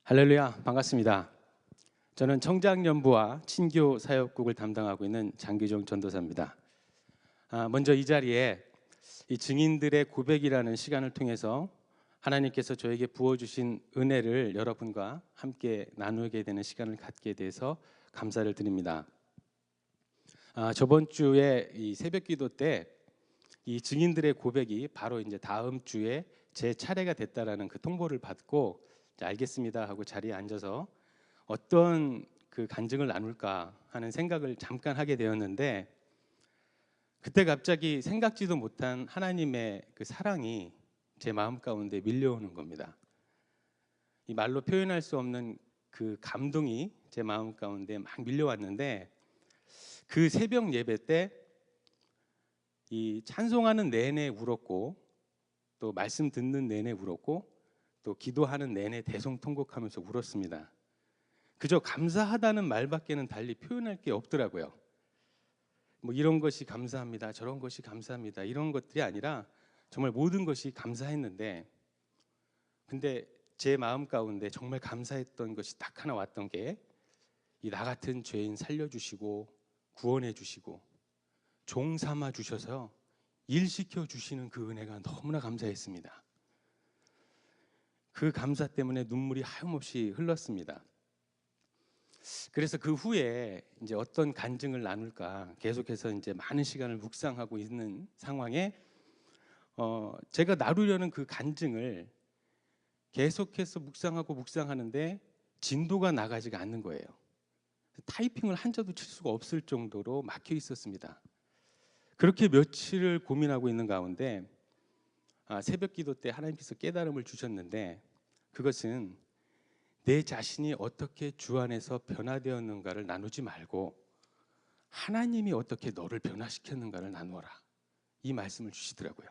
할렐루야, 반갑습니다. 저는 청장연부와 친교 사역국을 담당하고 있는 장기종 전도사입니다. 먼저 이 자리에 이 증인들의 고백이라는 시간을 통해서 하나님께서 저에게 부어주신 은혜를 여러분과 함께 나누게 되는 시간을 갖게 돼서 감사를 드립니다. 저번 주에 이 새벽기도 때 이 증인들의 고백이 바로 이제 다음 주에 제 차례가 됐다라는 그 통보를 받고 알겠습니다 하고 자리에 앉아서 어떤 그 간증을 나눌까 하는 생각을 잠깐 하게 되었는데, 그때 갑자기 생각지도 못한 하나님의 그 사랑이 제 마음 가운데 밀려오는 겁니다. 이 말로 표현할 수 없는 그 감동이 제 마음 가운데 막 밀려왔는데, 그 새벽 예배 때 이 찬송하는 내내 울었고, 또 말씀 듣는 내내 울었고, 또 기도하는 내내 대성통곡하면서 울었습니다. 그저 감사하다는 말밖에는 달리 표현할 게 없더라고요. 뭐 이런 것이 감사합니다, 저런 것이 감사합니다, 이런 것들이 아니라 정말 모든 것이 감사했는데, 근데 제 마음 가운데 정말 감사했던 것이 딱 하나 왔던 게 이 나 같은 죄인 살려주시고 구원해 주시고 종 삼아 주셔서 일시켜 주시는 그 은혜가 너무나 감사했습니다. 그 감사 때문에 눈물이 하염없이 흘렀습니다. 그래서 그 후에 이제 어떤 간증을 나눌까 계속해서 이제 많은 시간을 묵상하고 있는 상황에 제가 나누려는 그 간증을 계속해서 묵상하는데 진도가 나가지가 않는 거예요. 타이핑을 한자도 칠 수가 없을 정도로 막혀 있었습니다. 그렇게 며칠을 고민하고 있는 가운데 새벽 기도 때 하나님께서 깨달음을 주셨는데, 그것은 내 자신이 어떻게 주 안에서 변화되었는가를 나누지 말고 하나님이 어떻게 너를 변화시켰는가를 나누어라, 이 말씀을 주시더라고요.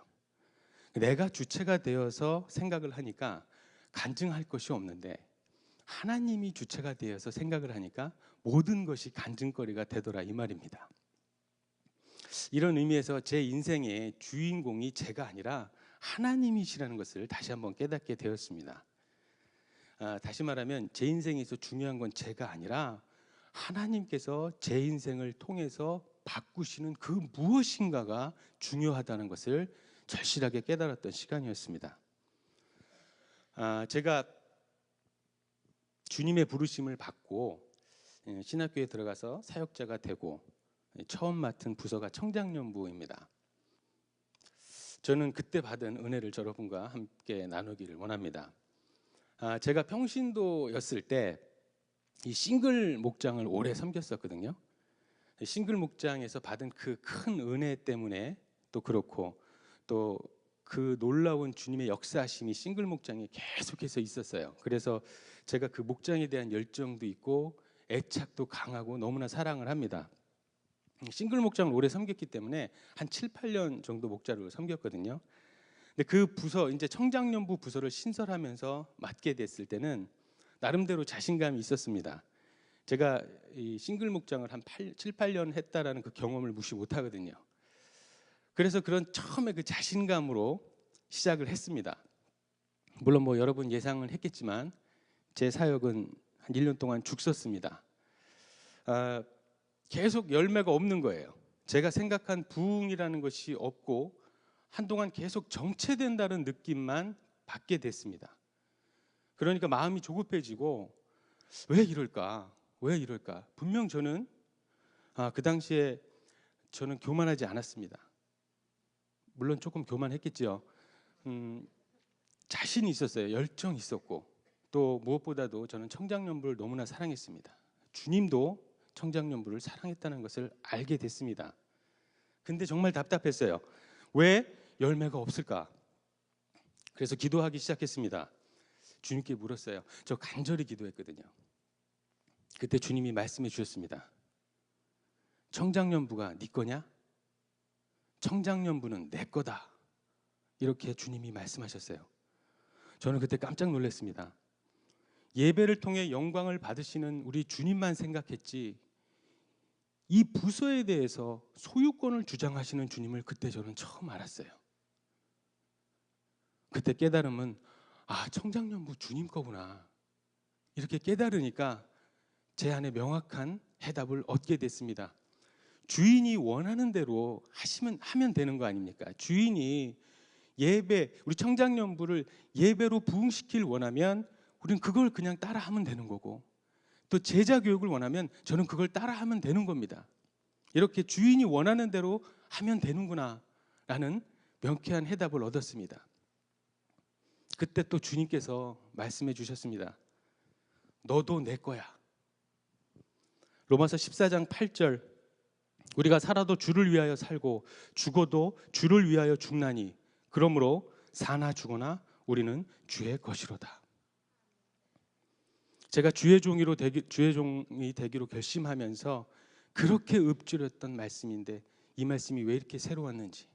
내가 주체가 되어서 생각을 하니까 간증할 것이 없는데, 하나님이 주체가 되어서 생각을 하니까 모든 것이 간증거리가 되더라, 이 말입니다. 이런 의미에서 제 인생의 주인공이 제가 아니라 하나님이시라는 것을 다시 한번 깨닫게 되었습니다. 다시 말하면 제 인생에서 중요한 건 제가 아니라 하나님께서 제 인생을 통해서 바꾸시는 그 무엇인가가 중요하다는 것을 절실하게 깨달았던 시간이었습니다. 제가 주님의 부르심을 받고 신학교에 들어가서 사역자가 되고 처음 맡은 부서가 청장연부입니다. 저는 그때 받은 은혜를 여러분과 함께 나누기를 원합니다. 제가 평신도였을 때 이 싱글 목장을 오래 섬겼었거든요. 싱글 목장에서 받은 그 큰 은혜 때문에 또 그렇고, 또 그 놀라운 주님의 역사하심이 싱글 목장에 계속해서 있었어요. 그래서 제가 그 목장에 대한 열정도 있고 애착도 강하고 너무나 사랑을 합니다. 싱글 목장을 오래 섬겼기 때문에 한 7, 8년 정도 목자를 섬겼거든요. 근데 그 부서, 이제 청장년부 부서를 신설하면서 맡게 됐을 때는 나름대로 자신감이 있었습니다. 제가 이 싱글 목장을 한 7, 8년 했다라는 그 경험을 무시 못하거든요. 그래서 그런 처음에 그 자신감으로 시작을 했습니다. 물론 뭐 여러분 예상을 했겠지만 제 사역은 한 1년 동안 죽었습니다. 계속 열매가 없는 거예요. 제가 생각한 부흥이라는 것이 없고 한동안 계속 정체된다는 느낌만 받게 됐습니다. 그러니까 마음이 조급해지고 왜 이럴까? 왜 이럴까? 분명 저는 그 당시에 저는 교만하지 않았습니다. 물론 조금 교만했겠죠. 자신이 있었어요. 열정이 있었고, 또 무엇보다도 저는 청장연부를 너무나 사랑했습니다. 주님도 청장연부를 사랑했다는 것을 알게 됐습니다. 근데 정말 답답했어요. 왜 열매가 없을까? 그래서 기도하기 시작했습니다. 주님께 물었어요. 저 간절히 기도했거든요. 그때 주님이 말씀해 주셨습니다. 청장연부가 네 거냐? 청장연부는 내 거다. 이렇게 주님이 말씀하셨어요. 저는 그때 깜짝 놀랐습니다. 예배를 통해 영광을 받으시는 우리 주님만 생각했지, 이 부서에 대해서 소유권을 주장하시는 주님을 그때 저는 처음 알았어요. 그때 깨달음은 청장년부 주님 거구나, 이렇게 깨달으니까 제 안에 명확한 해답을 얻게 됐습니다. 주인이 원하는 대로 하면 되는 거 아닙니까? 주인이 우리 청장년부를 예배로 부흥시키길 원하면 우리는 그걸 그냥 따라하면 되는 거고, 또 제자 교육을 원하면 저는 그걸 따라하면 되는 겁니다. 이렇게 주인이 원하는 대로 하면 되는구나 라는 명쾌한 해답을 얻었습니다. 그때 또 주님께서 말씀해 주셨습니다. 너도 내 거야. 로마서 14장 8절, 우리가 살아도 주를 위하여 살고 죽어도 주를 위하여 죽나니 그러므로 사나 죽거나 우리는 주의 것이로다. 제가 주의 종이 되기로 결심하면서 그렇게 읊조렸던 말씀인데 이 말씀이 왜 이렇게 새로웠는지.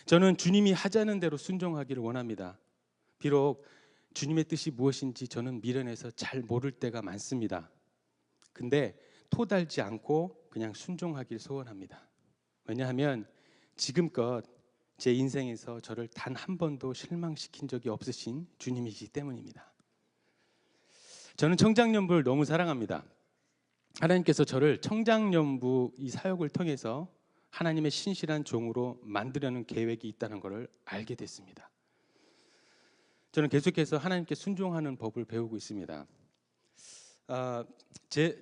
저는 주님이 하자는 대로 순종하기를 원합니다. 비록 주님의 뜻이 무엇인지 저는 미련해서 잘 모를 때가 많습니다. 근데 토달지 않고 그냥 순종하길 소원합니다. 왜냐하면 지금껏 제 인생에서 저를 단 한 번도 실망시킨 적이 없으신 주님이시기 때문입니다. 저는 청장년부를 너무 사랑합니다. 하나님께서 저를 청장년부 이 사역을 통해서 하나님의 신실한 종으로 만들려는 계획이 있다는 것을 알게 됐습니다. 저는 계속해서 하나님께 순종하는 법을 배우고 있습니다.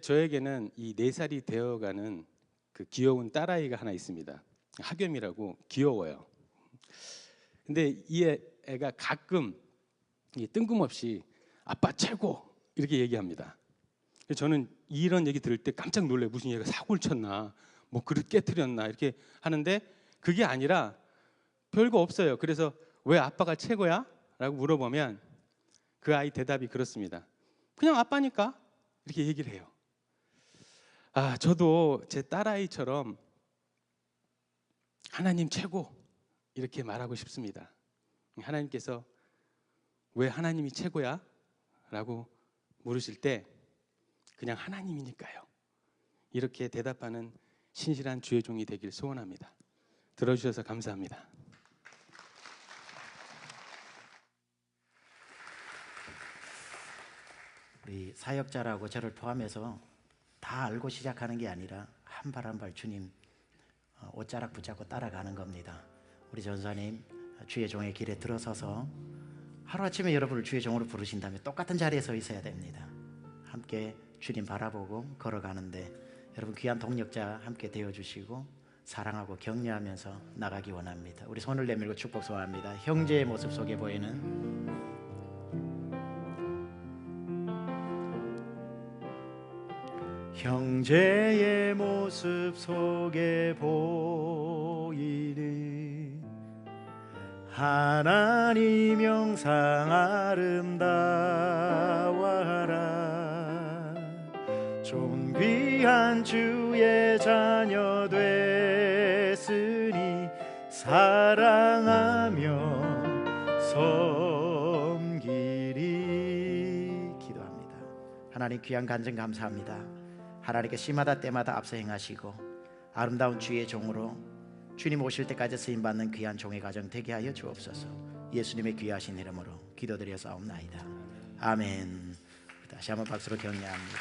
저에게는 이 4살이 되어가는 그 귀여운 딸아이가 하나 있습니다. 하겸이라고 귀여워요. 근데 이 애가 가끔 뜬금없이 아빠 최고 이렇게 얘기합니다. 저는 이런 얘기 들을 때 깜짝 놀래요. 무슨 얘가 사고를 쳤나, 뭐 그릇 깨트렸나 이렇게 하는데 그게 아니라 별거 없어요. 그래서 왜 아빠가 최고야? 라고 물어보면 그 아이 대답이 그렇습니다. 그냥 아빠니까 이렇게 얘기를 해요. 저도 제 딸아이처럼 하나님 최고 이렇게 말하고 싶습니다. 하나님께서 왜 하나님이 최고야? 라고 물으실 때 그냥 하나님이니까요. 이렇게 대답하는 신실한 주의 종이 되길 소원합니다. 들어주셔서 감사합니다. 우리 사역자라고 저를 포함해서 다 알고 시작하는 게 아니라 한 발 한 발 주님 옷자락 붙잡고 따라가는 겁니다. 우리 전사님 주의 종의 길에 들어서서 하루아침에 여러분을 주의 종으로 부르신다면 똑같은 자리에 서 있어야 됩니다. 함께 주님 바라보고 걸어가는데 여러분 귀한 동력자 함께 되어주시고 사랑하고 격려하면서 나가기 원합니다. 우리 손을 내밀고 축복 소원합니다. 형제의 모습 속에 보이는 형제의 모습 속에 보이는 하나님 영상 아름다워라. 존귀한 주의 자녀 됐으니 사랑하며 섬기리. 기도합니다. 하나님 귀한 간증 감사합니다. 하나님께 시마다 때마다 앞서 행하시고 아름다운 주의 종으로 주님 오실 때까지 쓰임받는 귀한 종의 가정 되게 하여 주옵소서. 예수님의 귀하신 이름으로 기도드려 싸움나이다. 아멘. 다시 한번 박수로 격려합니다.